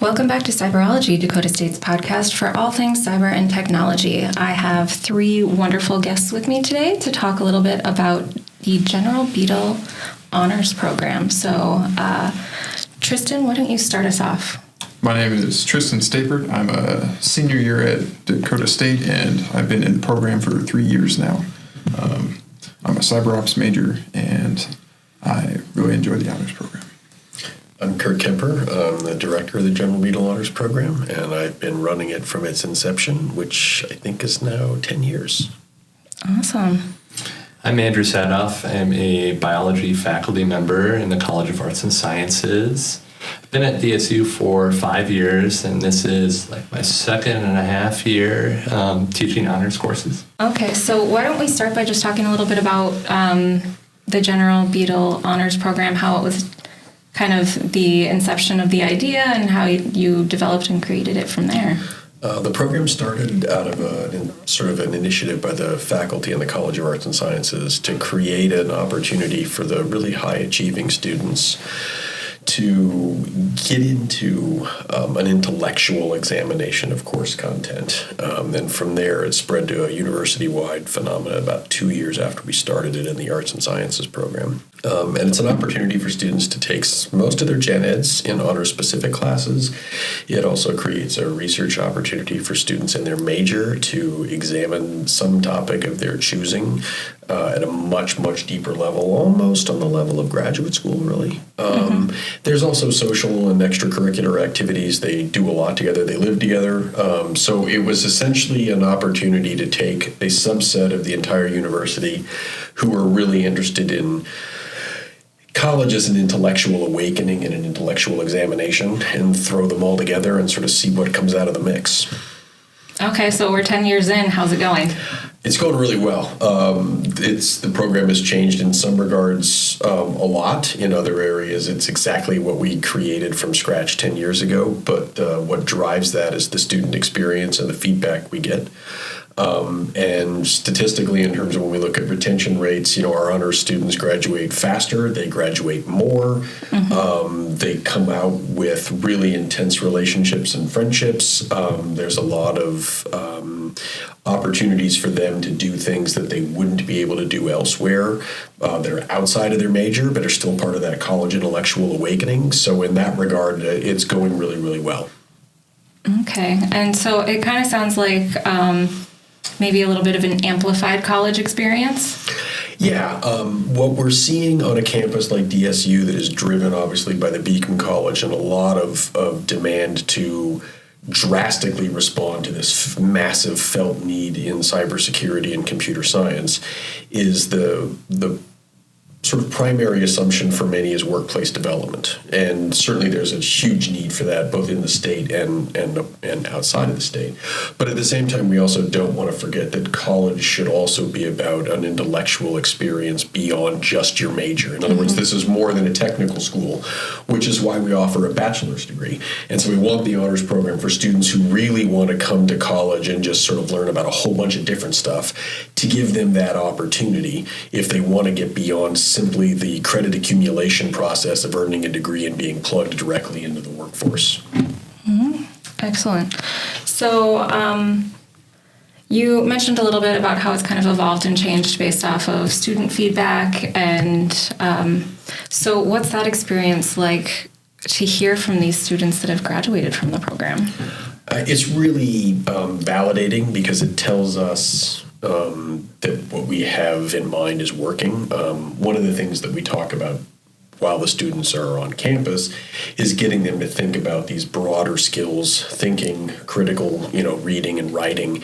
Welcome back to Cyberology, Dakota State's podcast for all things cyber and technology. I have three wonderful guests with me today to talk a little bit about the General Beadle Honors Program. So, Tristan, why don't you start us off? My name is Tristan Stapert. I'm a senior year at Dakota State, and I've been in the program for 3 years now. I'm a cyber ops major, and I really enjoy the honors program. I'm Kurt Kemper. I'm the director of the General Beadle Honors Program, and I've been running it from its inception, which I think is now 10 years. Awesome. I'm Andrew Sadoff. I'm a biology faculty member in the College of Arts and Sciences. I've been at DSU for 5 years, and this is like my 2.5 year teaching honors courses. Okay, so why don't we start by just talking a little bit about the General Beadle Honors Program, how it was kind of the inception of the idea and how you developed and created it from there. The program started out of an initiative by the faculty in the College of Arts and Sciences to create an opportunity for the really high-achieving students to get into an intellectual examination of course content. And from there, it spread to a university-wide phenomenon about 2 years after we started it in the Arts and Sciences program. And it's an opportunity for students to take most of their gen eds in honor-specific classes. It also creates a research opportunity for students in their major to examine some topic of their choosing at a much, much deeper level, almost on the level of graduate school, really. There's also social and extracurricular activities. They do a lot together. They live together. So it was essentially an opportunity to take a subset of the entire university who were really interested in college as an intellectual awakening and an intellectual examination and throw them all together and sort of see what comes out of the mix. Okay, so we're 10 years in. How's it going? It's going really well. The program has changed in some regards a lot. In other areas, it's exactly what we created from scratch 10 years ago. But what drives that is the student experience and the feedback we get. And statistically, in terms of when we look at retention rates, our honors students graduate faster, they graduate more, they come out with really intense relationships and friendships. There's a lot of opportunities for them to do things that they wouldn't be able to do elsewhere that are outside of their major, but are still part of that college intellectual awakening. So in that regard, it's going really, really well. Okay, and so it kind of sounds like maybe a little bit of an amplified college experience? Yeah, what we're seeing on a campus like DSU that is driven obviously by the Beacon College and a lot of demand to drastically respond to this massive felt need in cybersecurity and computer science is the sort of primary assumption for many is workplace development. And certainly there's a huge need for that both in the state and outside of the state. But at the same time, we also don't want to forget that college should also be about an intellectual experience beyond just your major. In other words, this is more than a technical school, which is why we offer a bachelor's degree. And so we want the honors program for students who really want to come to college and just sort of learn about a whole bunch of different stuff to give them that opportunity if they want to get beyond simply the credit accumulation process of earning a degree and being plugged directly into the workforce. Excellent. So you mentioned a little bit about how it's kind of evolved and changed based off of student feedback. And so what's that experience like to hear from these students that have graduated from the program? It's really validating because it tells us that what we have in mind is working. One of the things that we talk about while the students are on campus is getting them to think about these broader skills, thinking, critical, reading and writing.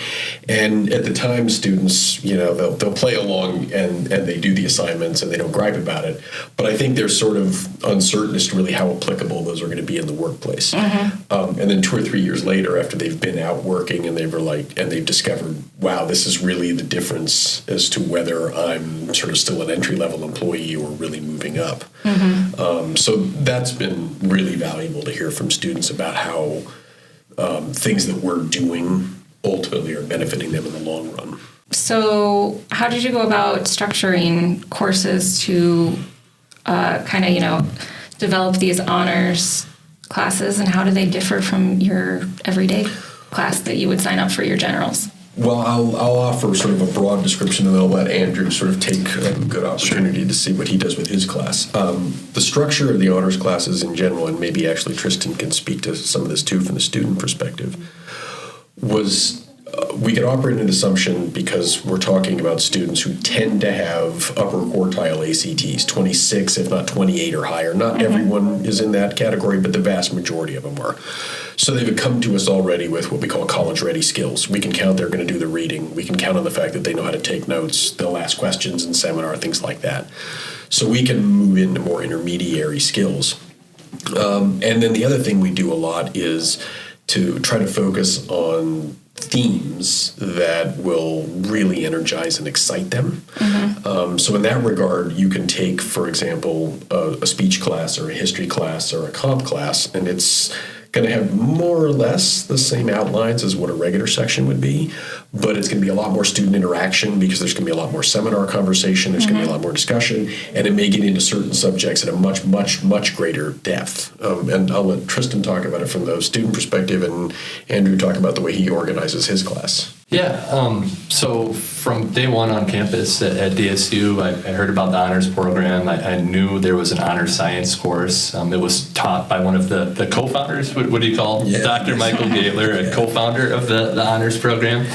And at the time, students, they'll play along and they do the assignments and they don't gripe about it. But I think they're sort of uncertain as to really how applicable those are going to be in the workplace. And then 2 or 3 years later, after they've been out working and they've discovered, wow, this is really the difference as to whether I'm sort of still an entry-level employee or really moving up. So that's been really valuable to hear from students about how things that we're doing ultimately are benefiting them in the long run. So how did you go about structuring courses to develop these honors classes, and how do they differ from your everyday class that you would sign up for your generals? Well, I'll offer sort of a broad description, and then I'll let Andrew sort of take a good opportunity to see what he does with his class. The structure of the honors classes in general, and maybe actually Tristan can speak to some of this too from the student perspective, was we can operate an assumption because we're talking about students who tend to have upper quartile ACTs, 26, if not 28 or higher. Not everyone is in that category, but the vast majority of them are. So they've come to us already with what we call college-ready skills. We can count they're going to do the reading. We can count on the fact that they know how to take notes. They'll ask questions in seminar, things like that. So we can move into more intermediary skills. And then the other thing we do a lot is to try to focus on themes that will really energize and excite them. So in that regard, you can take, for example, a speech class or a history class or a comp class, and it's going to have more or less the same outlines as what a regular section would be, but it's going to be a lot more student interaction because there's going to be a lot more seminar conversation, there's going to be a lot more discussion, and it may get into certain subjects at a much, much, much greater depth. And I'll let Tristan talk about it from the student perspective, and Andrew talk about the way he organizes his class. Yeah, so from day one on campus at DSU, I heard about the honors program. I knew there was an honors science course. It was taught by one of the co-founders. What do you call him? Yeah. Dr. Michael Gaitler, a co-founder of the honors program.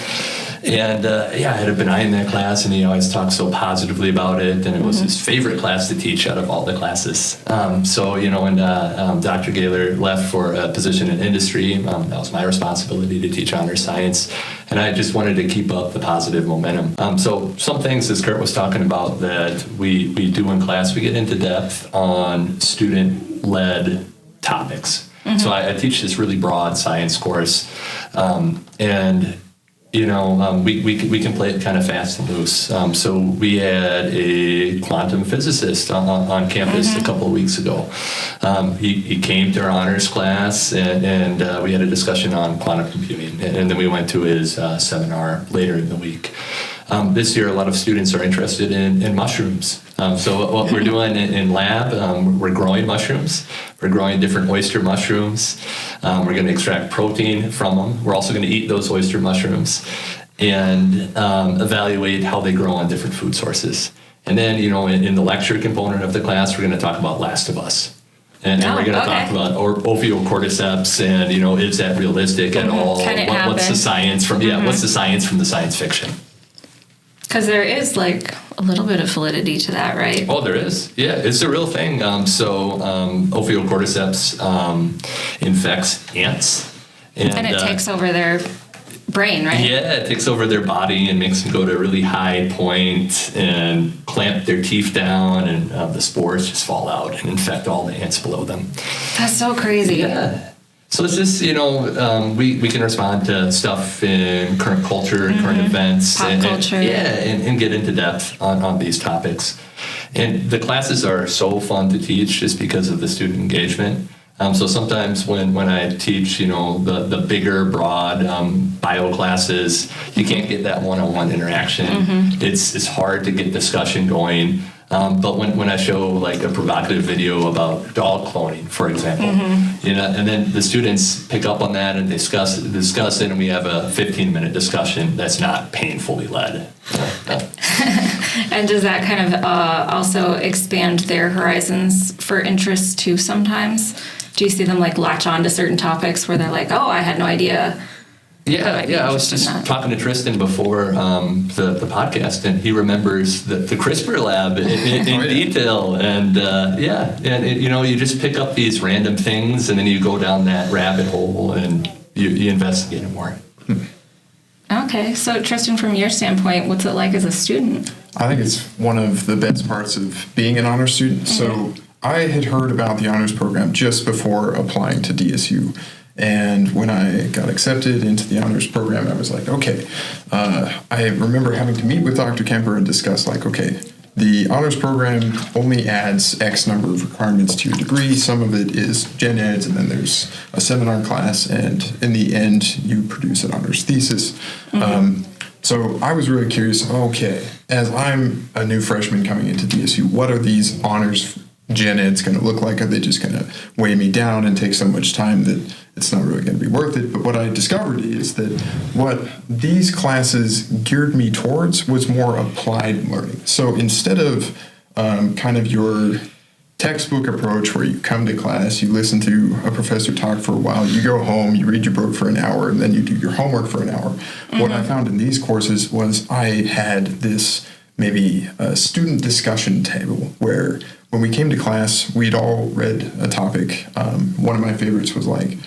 And I had been eyeing that class, and he always talked so positively about it, and it was his favorite class to teach out of all the classes. So when Dr. Gaylor left for a position in industry, that was my responsibility to teach honors science, and I just wanted to keep up the positive momentum. So some things, as Kurt was talking about, that we do in class, we get into depth on student-led topics. So I teach this really broad science course, and we can play it kind of fast and loose. So we had a quantum physicist on campus a couple of weeks ago. He came to our honors class, and we had a discussion on quantum computing, and then we went to his seminar later in the week. This year, a lot of students are interested in mushrooms. So what we're doing in lab, we're growing mushrooms. We're growing different oyster mushrooms. We're going to extract protein from them. We're also going to eat those oyster mushrooms and evaluate how they grow on different food sources. And then, in the lecture component of the class, we're going to talk about Last of Us. And we're going to talk about Ophiocordyceps and, is that realistic at all? What's the science from, what's the science from the science fiction? Because there is like a little bit of validity to that, right? Oh, there is. Yeah, it's a real thing. Ophiocordyceps infects ants. And it takes over their brain, right? Yeah, it takes over their body and makes them go to a really high point and clamp their teeth down, and the spores just fall out and infect all the ants below them. That's so crazy. Yeah. So it's just, we can respond to stuff in current culture, current events. Pop culture. And get into depth on these topics. And the classes are so fun to teach just because of the student engagement. So sometimes when I teach, the bigger, broad bio classes, you can't get that one-on-one interaction. It's hard to get discussion going. But when I show like a provocative video about dog cloning, for example, and then the students pick up on that and discuss it, and we have a 15-minute discussion that's not painfully led. And does that kind of also expand their horizons for interest too sometimes? Do you see them like latch on to certain topics where they're like, oh, I had no idea? Yeah. I was just talking to Tristan before the podcast, and he remembers the CRISPR lab in detail. And you just pick up these random things, and then you go down that rabbit hole and you investigate it more. Okay, so Tristan, from your standpoint, what's it like as a student? I think it's one of the best parts of being an honors student. So I had heard about the honors program just before applying to DSU. And when I got accepted into the honors program, I was like, okay. I remember having to meet with Dr. Kemper and discuss, like, okay, the honors program only adds X number of requirements to your degree. Some of it is gen eds, and then there's a seminar class, and in the end, you produce an honors thesis. So I was really curious, okay, as I'm a new freshman coming into DSU, what are these honors gen ed's going to look like. Are they just going to weigh me down and take so much time that it's not really going to be worth it? But what I discovered is that what these classes geared me towards was more applied learning. So instead of kind of your textbook approach where you come to class, you listen to a professor talk for a while, you go home, you read your book for an hour, and then you do your homework for an hour. What I found in these courses was I had this maybe a student discussion table where when we came to class, we'd all read a topic. One of my favorites was like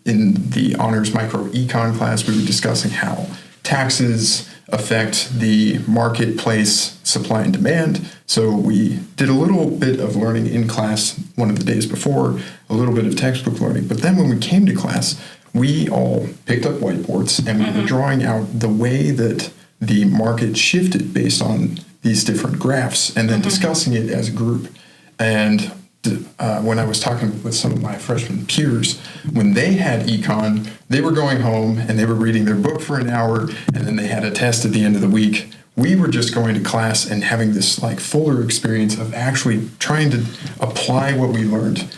in the honors microecon class, we were discussing how taxes affect the marketplace supply and demand. So we did a little bit of learning in class one of the days before, a little bit of textbook learning. But then when we came to class, we all picked up whiteboards and we were drawing out the way that the market shifted based on these different graphs and then discussing it as a group. And when I was talking with some of my freshman peers, when they had econ, they were going home and they were reading their book for an hour and then they had a test at the end of the week. We were just going to class and having this like fuller experience of actually trying to apply what we learned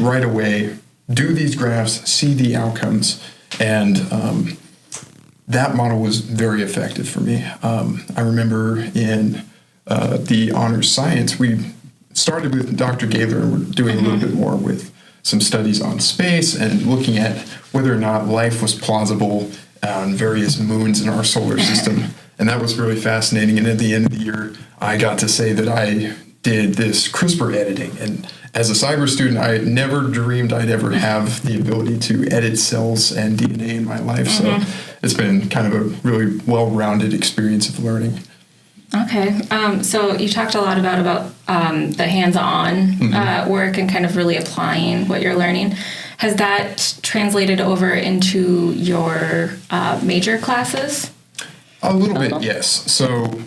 right away, do these graphs, see the outcomes, and that model was very effective for me. I remember in the honors science, we started with Dr. Gaylor and we're doing a little bit more with some studies on space and looking at whether or not life was plausible on various moons in our solar system. And that was really fascinating. And at the end of the year, I got to say that I did this CRISPR editing. And as a cyber student, I never dreamed I'd ever have the ability to edit cells and DNA in my life. So it's been kind of a really well-rounded experience of learning. Okay. So you talked a lot about the hands-on work and kind of really applying what you're learning. Has that translated over into your major classes? A little bit, yes. So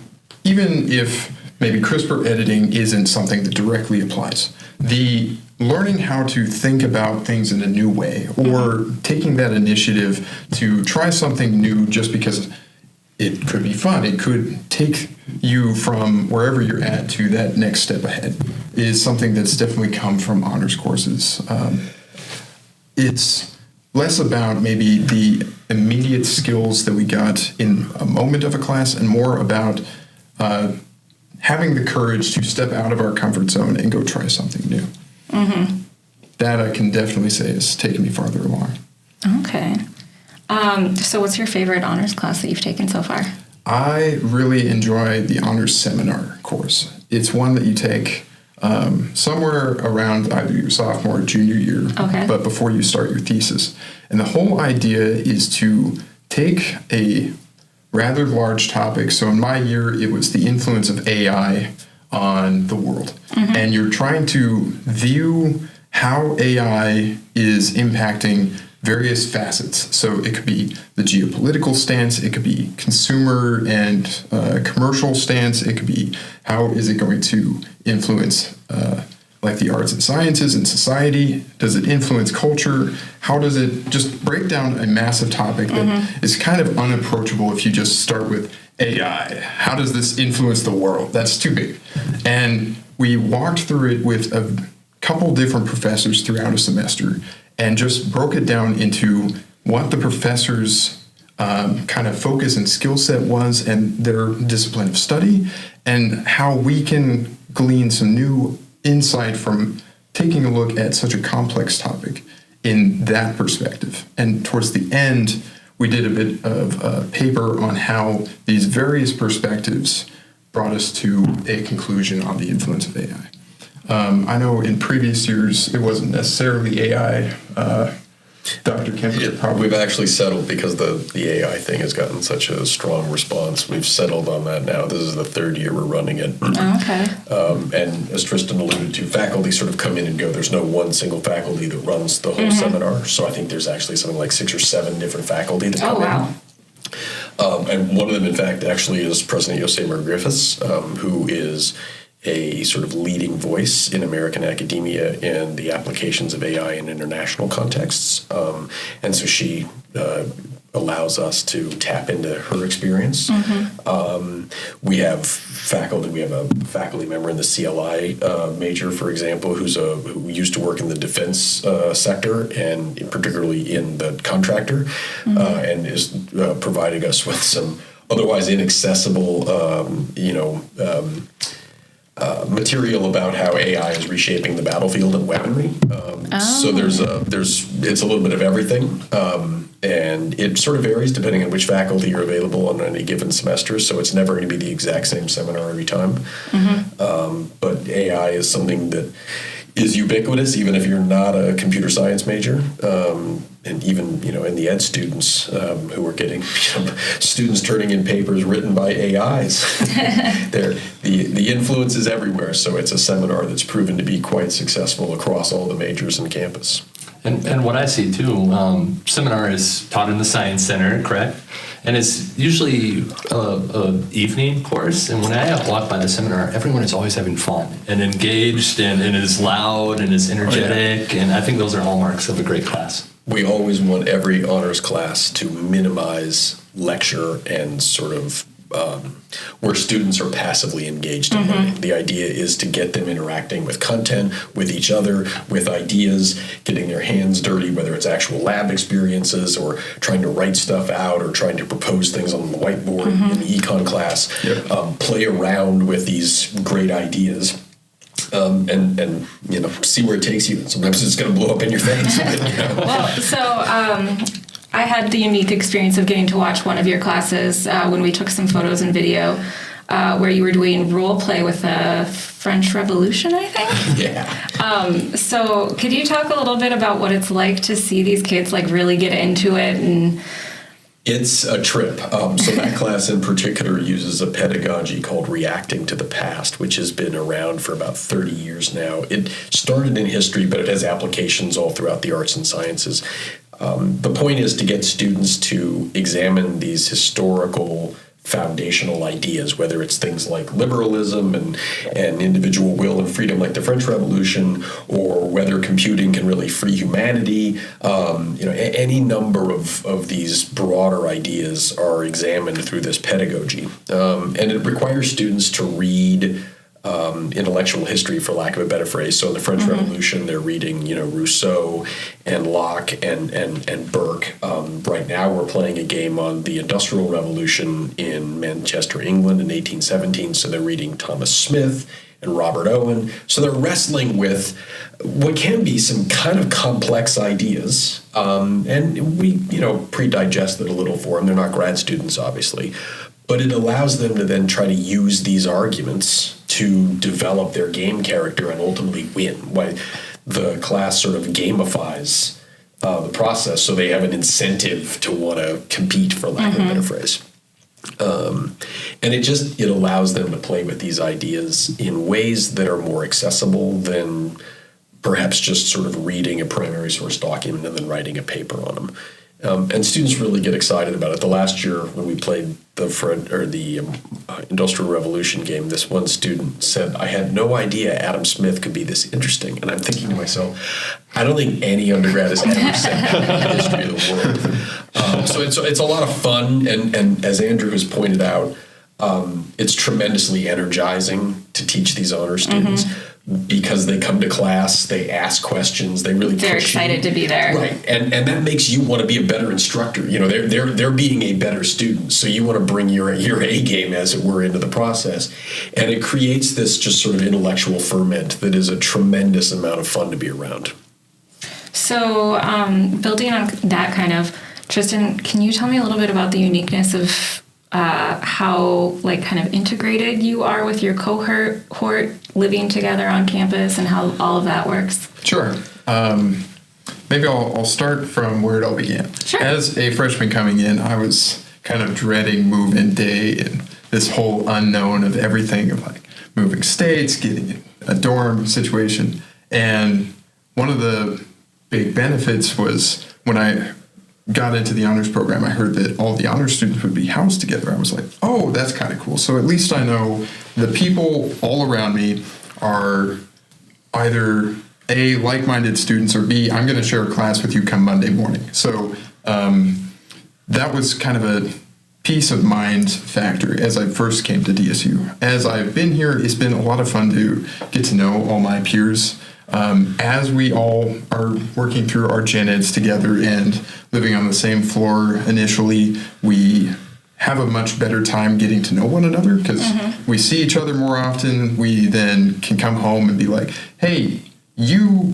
even if maybe CRISPR editing isn't something that directly applies, the learning how to think about things in a new way or taking that initiative to try something new just because it could be fun, it could take you from wherever you're at to that next step ahead, is something that's definitely come from honors courses. It's less about maybe the immediate skills that we got in a moment of a class and more about having the courage to step out of our comfort zone and go try something new. That I can definitely say has taken me farther along. Okay. So what's your favorite honors class that you've taken so far? I really enjoy the honors seminar course. It's one that you take somewhere around either your sophomore or junior year, but before you start your thesis. And the whole idea is to take a rather large topic. So in my year, it was the influence of AI on the world. And you're trying to view how AI is impacting various facets. So it could be the geopolitical stance, it could be consumer and commercial stance, it could be how is it going to influence like the arts and sciences and society? Does it influence culture? How does it just break down a massive topic that is kind of unapproachable if you just start with AI? How does this influence the world? That's too big. And we walked through it with a couple different professors throughout a semester and just broke it down into what the professors' kind of focus and skill set was and their discipline of study, and how we can glean some new insight from taking a look at such a complex topic in that perspective. And towards the end, we did a bit of a paper on how these various perspectives brought us to a conclusion on the influence of AI. I know in previous years it wasn't necessarily AI. Dr. Kemper probably... We've actually settled because the AI thing has gotten such a strong response. We've settled on that now. This is the third year we're running it. Okay. And as Tristan alluded to, faculty sort of come in and go. There's no one single faculty that runs the whole seminar. So I think there's actually something like 6 or 7 different faculty that come in. And one of them, in fact, actually is President Yosemir Griffiths, who is a sort of leading voice in American academia in the applications of AI in international contexts. And so she allows us to tap into her experience. We have faculty. We have a faculty member in the CLI major, for example, who used to work in the defense sector and particularly in the contractor, and is providing us with some otherwise inaccessible, material about how AI is reshaping the battlefield and weaponry. So it's a little bit of everything. And it sort of varies depending on which faculty are available on any given semester, so it's never going to be the exact same seminar every time. But AI is something that is ubiquitous, even if you're not a computer science major. And even, in the ed students who are getting students turning in papers written by AIs. The influence is everywhere, so it's a seminar that's proven to be quite successful across all the majors on campus. And what I see too, seminar is taught in the Science Center, correct? And it's usually a evening course. And when I walk by the seminar, everyone is always having fun and engaged and is loud and is energetic. And I think those are hallmarks of a great class. We always want every honors class to minimize lecture and sort of where students are passively engaged in learning. The idea is to get them interacting with content, with each other, with ideas, getting their hands dirty, whether it's actual lab experiences or trying to write stuff out or trying to propose things on the whiteboard in the econ class, play around with these great ideas. And see where it takes you. Sometimes it's going to blow up in your face. Well, I had the unique experience of getting to watch one of your classes when we took some photos and video where you were doing role play with the French Revolution, I think. Yeah. So could you talk a little bit about what it's like to see these kids really get into it? And it's a trip. So that class in particular uses a pedagogy called reacting to the past, which has been around for about 30 years now. It started in history, but it has applications all throughout the arts and sciences. The point is to get students to examine these historical foundational ideas, whether it's things like liberalism and individual will and freedom like the French Revolution, or whether computing can really free humanity. Any number of these broader ideas are examined through this pedagogy. And it requires students to read intellectual history, for lack of a better phrase. So in the French Revolution, they're reading, Rousseau and Locke and Burke. Right now, we're playing a game on the Industrial Revolution in Manchester, England in 1817. So they're reading Thomas Smith and Robert Owen. So they're wrestling with what can be some kind of complex ideas. And we, pre-digest it a little for them. They're not grad students, obviously. But it allows them to then try to use these arguments to develop their game character and ultimately win. Why the class sort of gamifies the process, so they have an incentive to want to compete, for lack of a better phrase. And it allows them to play with these ideas in ways that are more accessible than perhaps just sort of reading a primary source document and then writing a paper on them. And students really get excited about it. The last year when we played the Industrial Revolution game, this one student said, "I had no idea Adam Smith could be this interesting." And I'm thinking to myself, I don't think any undergrad has ever said that in the history of the world. So it's a lot of fun, and as Andrew has pointed out, it's tremendously energizing to teach these honor students. Because they come to class, they ask questions, they really they're excited to be there, right? And that makes you want to be a better instructor. They're being a better student, so you want to bring your A game, as it were, into the process, and it creates this just sort of intellectual ferment that is a tremendous amount of fun to be around. So, building on that Tristan, can you tell me a little bit about the uniqueness of how kind of integrated you are with your cohort living together on campus and how all of that works? Sure. Maybe I'll start from where it all began. Sure. As a freshman coming in, I was kind of dreading move-in day and this whole unknown of everything of moving states, getting a dorm situation. And one of the big benefits was when I got into the honors program, I heard that all the honors students would be housed together. I was like, oh, that's kind of cool. So at least I know the people all around me are either A, like-minded students, or B, I'm going to share a class with you come Monday morning. So that was kind of a peace of mind factor as I first came to DSU. As I've been here, it's been a lot of fun to get to know all my peers. As we all are working through our gen eds together and living on the same floor initially, we have a much better time getting to know one another because we see each other more often. We then can come home and be like, hey, you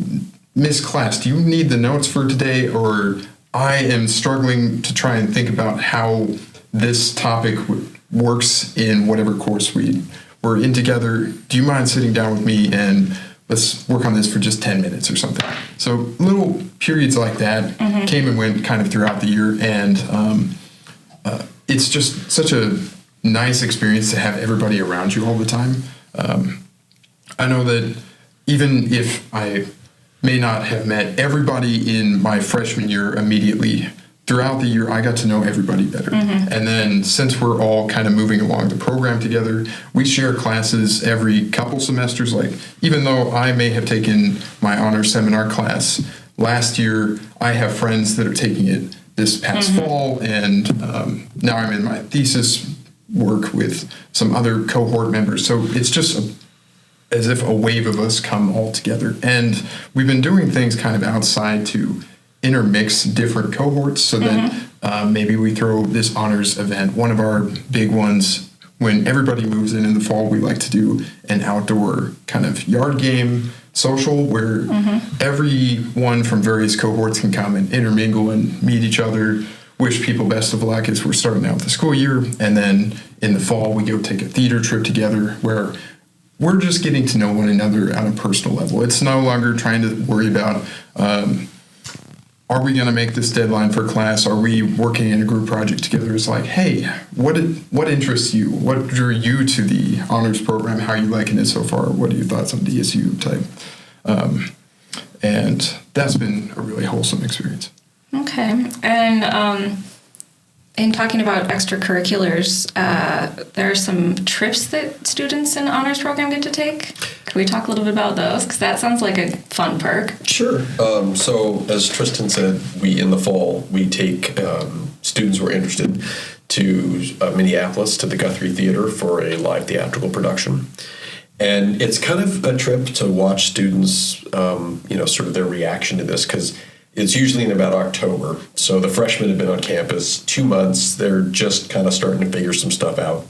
missed class. Do you need the notes for today? Or I am struggling to try and think about how this topic works in whatever course we're in together. Do you mind sitting down with me and let's work on this for just 10 minutes or something? So little periods like that came and went kind of throughout the year. And it's just such a nice experience to have everybody around you all the time. I know that even if I may not have met everybody in my freshman year immediately, throughout the year I got to know everybody better. And then since we're all kind of moving along the program together, we share classes every couple semesters. Like, even though I may have taken my honors seminar class last year, I have friends that are taking it this past fall, and now I'm in my thesis work with some other cohort members. So it's just as if a wave of us come all together. And we've been doing things kind of outside to intermix different cohorts so that maybe we throw this honors event. One of our big ones, when everybody moves in the fall, we like to do an outdoor kind of yard game social where everyone from various cohorts can come and intermingle and meet each other, wish people best of luck as we're starting out the school year. And then in the fall, we go take a theater trip together where we're just getting to know one another on a personal level. It's no longer trying to worry about, are we going to make this deadline for class? Are we working in a group project together? It's like, hey, what interests you? What drew you to the honors program? How are you liking it so far? What are your thoughts on DSU type? And that's been a really wholesome experience. Okay. And in talking about extracurriculars, there are some trips that students in the honors program get to take. Could we talk a little bit about those? Because that sounds like a fun perk. Sure. So as Tristan said, in the fall, we take students who are interested to Minneapolis to the Guthrie Theater for a live theatrical production. And it's kind of a trip to watch students, sort of their reaction to this, because it's usually in about October. So the freshmen have been on campus 2 months. They're just kind of starting to figure some stuff out.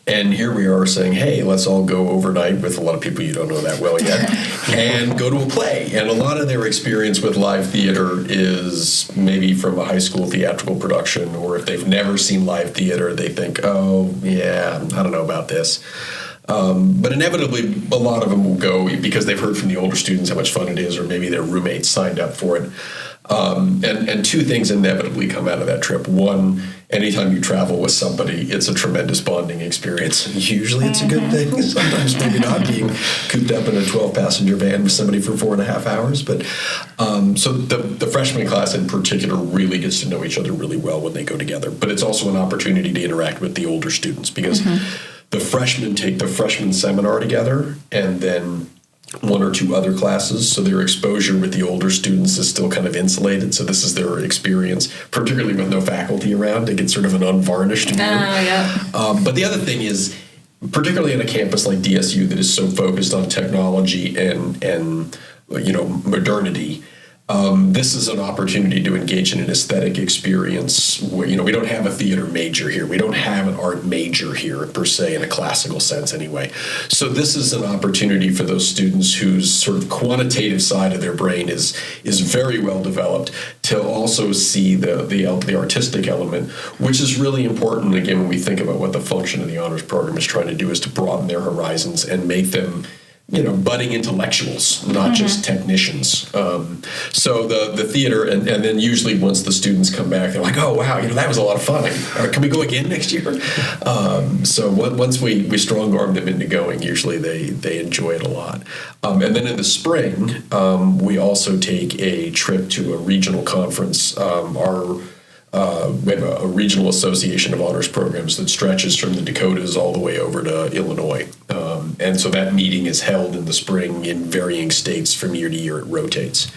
And here we are saying, hey, let's all go overnight with a lot of people you don't know that well yet and go to a play. And a lot of their experience with live theater is maybe from a high school theatrical production, or if they've never seen live theater, they think, oh, yeah, I don't know about this. But inevitably, a lot of them will go because they've heard from the older students how much fun it is, or maybe their roommates signed up for it. And two things inevitably come out of that trip. One, anytime you travel with somebody, it's a tremendous bonding experience. Usually it's a good thing. Sometimes maybe not, being cooped up in a 12-passenger van with somebody for 4.5 hours. But so the freshman class in particular really gets to know each other really well when they go together. But it's also an opportunity to interact with the older students because the freshmen take the freshman seminar together and then one or two other classes, so their exposure with the older students is still kind of insulated. So this is their experience, particularly with no faculty around. They get sort of an unvarnished view. But the other thing is, particularly on a campus like DSU that is so focused on technology and modernity, this is an opportunity to engage in an aesthetic experience where, we don't have a theater major here. We don't have an art major here, per se, in a classical sense anyway. So this is an opportunity for those students whose sort of quantitative side of their brain is very well developed to also see the artistic element, which is really important, again, when we think about what the function of the honors program is trying to do, is to broaden their horizons and make them budding intellectuals, not just technicians. So the theater, and then usually once the students come back, they're like, oh, wow, that was a lot of fun. Can we go again next year? So once we strong-arm them into going, usually they enjoy it a lot. And then in the spring, we also take a trip to a regional conference. We have a regional association of honors programs that stretches from the Dakotas all the way over to Illinois. And so that meeting is held in the spring in varying states from year to year. It rotates.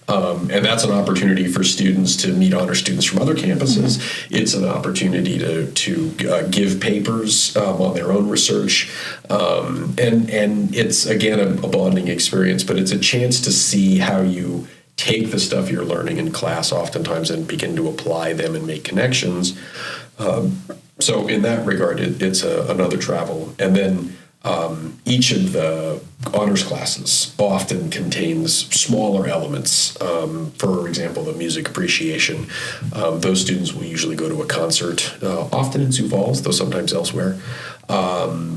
And that's an opportunity for students to meet honor students from other campuses. It's an opportunity to give papers on their own research. And it's, again, a bonding experience, but it's a chance to see how you take the stuff you're learning in class oftentimes and begin to apply them and make connections. So in that regard, it's another travel. And then each of the honors classes often contains smaller elements. For example, the music appreciation. Those students will usually go to a concert, often in Sioux Falls, though sometimes elsewhere.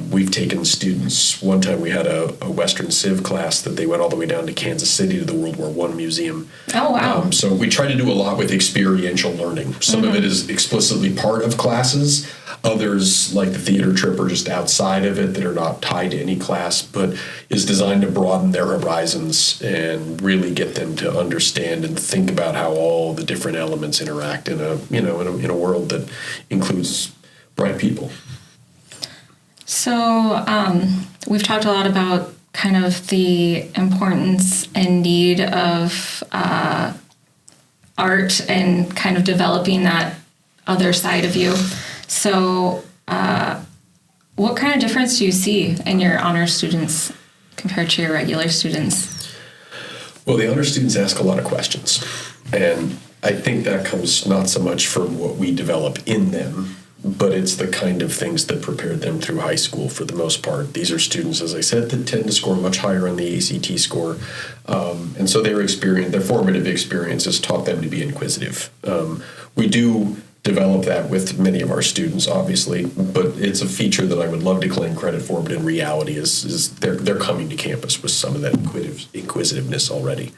We've taken students, one time we had a Western Civ class that they went all the way down to Kansas City to the World War I Museum. Oh, wow. So we try to do a lot with experiential learning. Some of it is explicitly part of classes. Others, like the theater trip, are just outside of it that are not tied to any class, but is designed to broaden their horizons and really get them to understand and think about how all the different elements interact in a world that includes bright people. So we've talked a lot about kind of the importance and need of art and kind of developing that other side of you. So what kind of difference do you see in your honor students compared to your regular students? Well, the honor students ask a lot of questions. And I think that comes not so much from what we develop in them, but it's the kind of things that prepared them through high school for the most part. These are students, as I said, that tend to score much higher on the ACT score. And so their formative experiences taught them to be inquisitive. We do develop that with many of our students, obviously, but it's a feature that I would love to claim credit for, but in reality is they're coming to campus with some of that inquisitiveness already.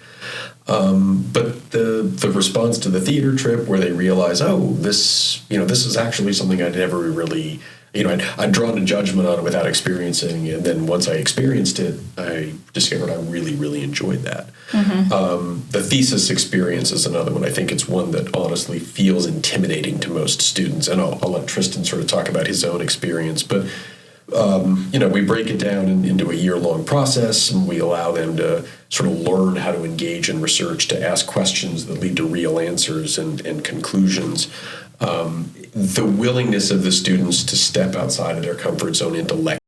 But the response to the theater trip, where they realize, oh, this is actually something I'd never really, I'd drawn a judgment on it without experiencing it, and then once I experienced it, I discovered I really, really enjoyed that. The thesis experience is another one. I think it's one that honestly feels intimidating to most students, and I'll let Tristan sort of talk about his own experience, but we break it down into a year-long process, and we allow them to sort of learn how to engage in research, to ask questions that lead to real answers and conclusions. The willingness of the students to step outside of their comfort zone intellectually